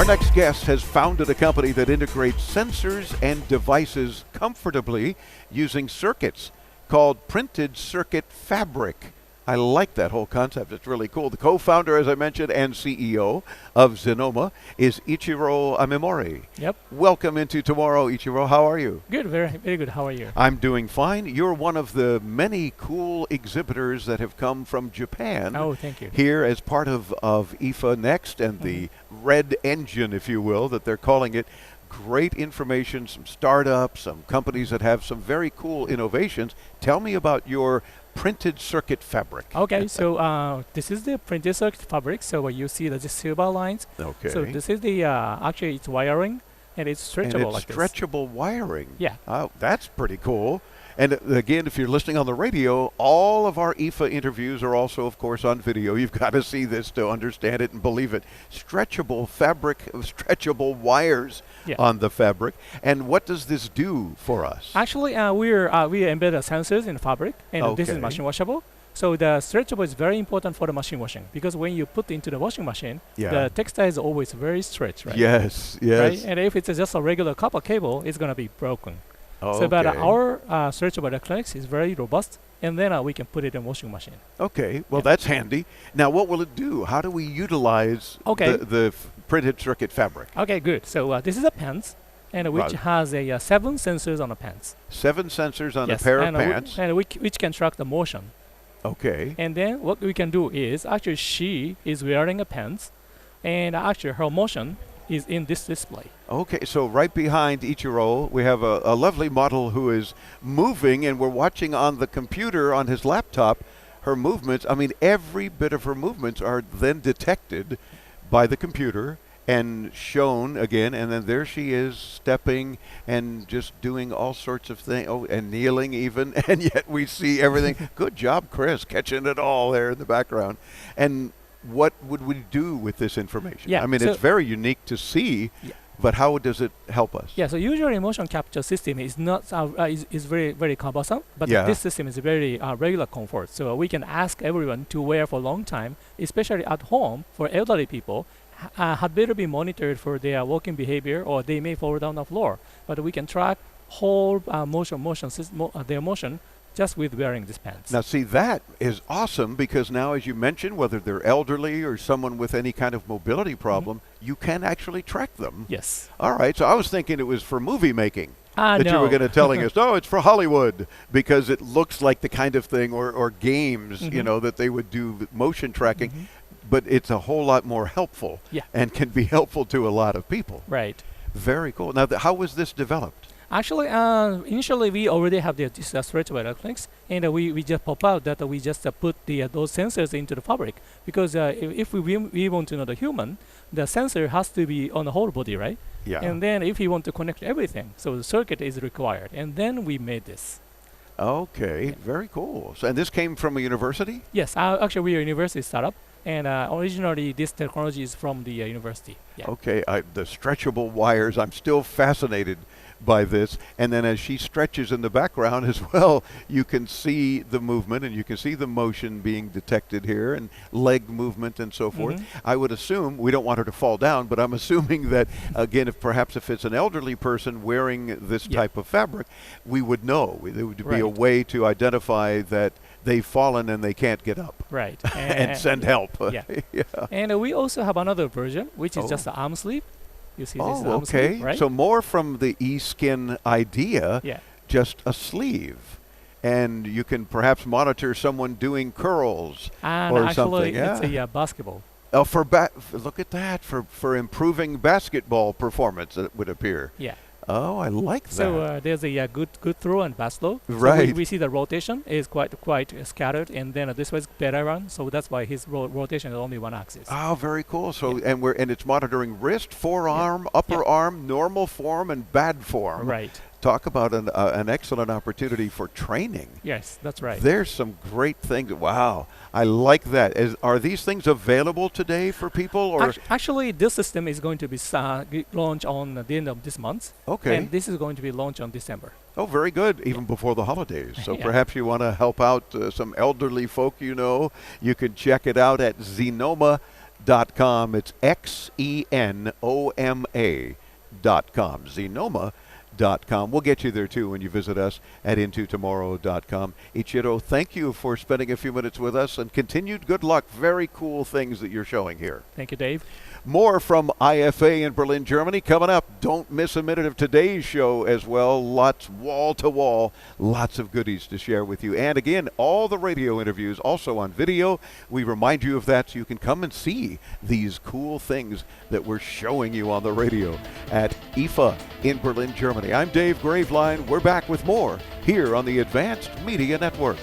Our next guest has founded a company that integrates sensors and devices comfortably using circuits called printed circuit fabric. I like that whole concept. It's really cool. The co-founder, as I mentioned, and CEO of Xenoma is Ichiro Amimori. Yep. Welcome into tomorrow, Ichiro. How are you? Good, very, very good. How are you? I'm doing fine. You're one of the many cool exhibitors that have come from Japan. Oh, thank you. Here as part of IFA Next and the red engine, if you will, that they're calling it. Great information, some startups, some companies that have some very cool innovations. Tell me about your printed circuit fabric. Okay, so this is the printed circuit fabric. So you see the silver lines. Okay. So this is the actually it's wiring and it's stretchable and it's like stretchable wiring. Yeah. Oh, that's pretty cool. And again, if you're listening on the radio, all of our IFA interviews are also, of course, on video. You've got to see this to understand it and believe it. Stretchable fabric, stretchable wires on the fabric. And what does this do for us? Actually, we embed sensors in the fabric, and this is machine washable. So the stretchable is very important for the machine washing because when you put into the washing machine, the textile is always very stretched, right? Yes, yes. Right? And if it's just a regular copper cable, it's going to be broken. Oh, so, but our stretchable electronics is very robust, and then we can put it in washing machine. Okay, well that's handy. Now, what will it do? How do we utilize the printed circuit fabric? Okay, good. So this is a pants, and which has 7 sensors on the pants. 7 sensors on a pair of pants. And which can track the motion. Okay. And then what we can do is, actually she is wearing a pants, and actually her motion is in this display. Okay, so right behind Ichiro, we have a lovely model who is moving, and we're watching on the computer on his laptop her movements. I mean, every bit of her movements are then detected by the computer and shown again, and then there she is stepping and just doing all sorts of things, and kneeling even, and yet we see everything. Good job, Chris, catching it all there in the background. And what would we do with this information? Yeah, I mean, it's very unique to see, but how does it help us? Yeah, so usually motion capture system is not is very, very cumbersome, but this system is very regular comfort. So we can ask everyone to wear for a long time, especially at home for elderly people, had better be monitored for their walking behavior or they may fall down the floor. But we can track whole their motion just with wearing these pants. Now, see, that is awesome because now, as you mentioned, whether they're elderly or someone with any kind of mobility problem, you can actually track them. Yes. All right. So I was thinking it was for movie making that no. you were going to telling us, no, it's for Hollywood because it looks like the kind of thing or games, you know, that they would do with motion tracking. But it's a whole lot more helpful and can be helpful to a lot of people. Right. Very cool. Now, how was this developed? Actually, initially we already have this stretchable electronics, and we just pop out that we just put those sensors into the fabric because if we want to know the human, the sensor has to be on the whole body, right? Yeah. And then if we want to connect everything, so the circuit is required, and then we made this. Okay, very cool. So, and this came from a university? Yes, actually we are a university startup. And originally, this technology is from the university. Yeah. Okay, the stretchable wires, I'm still fascinated by this. And then as she stretches in the background as well, you can see the movement and you can see the motion being detected here and leg movement and so forth. I would assume, we don't want her to fall down, but I'm assuming that, again, if it's an elderly person wearing this type of fabric, we would know. There would be a way to identify that they've fallen and they can't get up. Right. And send help. And we also have another version, which is just the arm sleeve. You see this arm sleeve, right? So more from the e-skin idea, just a sleeve. And you can perhaps monitor someone doing curls or something. It's a basketball. Oh, look at that, for improving basketball performance, it would appear. Yeah. Oh, I like that. So there's a good throw and pass throw. Right. So we see the rotation is quite scattered, and then this was better run. So that's why his rotation is only one axis. Oh, very cool. So and it's monitoring wrist, forearm, upper arm, normal form, and bad form. Right. Talk about an excellent opportunity for training. Yes, that's right. There's some great things. Wow, I like that. Are these things available today for people? Or actually, this system is going to be launched on the end of this month. Okay. And this is going to be launched on December. Oh, very good. Even before the holidays. So perhaps you want to help out some elderly folk. You can check it out at Xenoma. Xenoma.com. It's Xenoma.com. Xenoma.com. We'll get you there too when you visit us at intotomorrow.com. Ichiro, thank you for spending a few minutes with us, and continued good luck. Very cool things that you're showing here. Thank you, Dave. More from IFA in Berlin, Germany coming up. Don't miss a minute of today's show as well. Lots wall to wall, lots of goodies to share with you. And again, all the radio interviews also on video. We remind you of that so you can come and see these cool things that we're showing you on the radio at IFA in Berlin, Germany. I'm Dave Graveline. We're back with more here on the Advanced Media Network.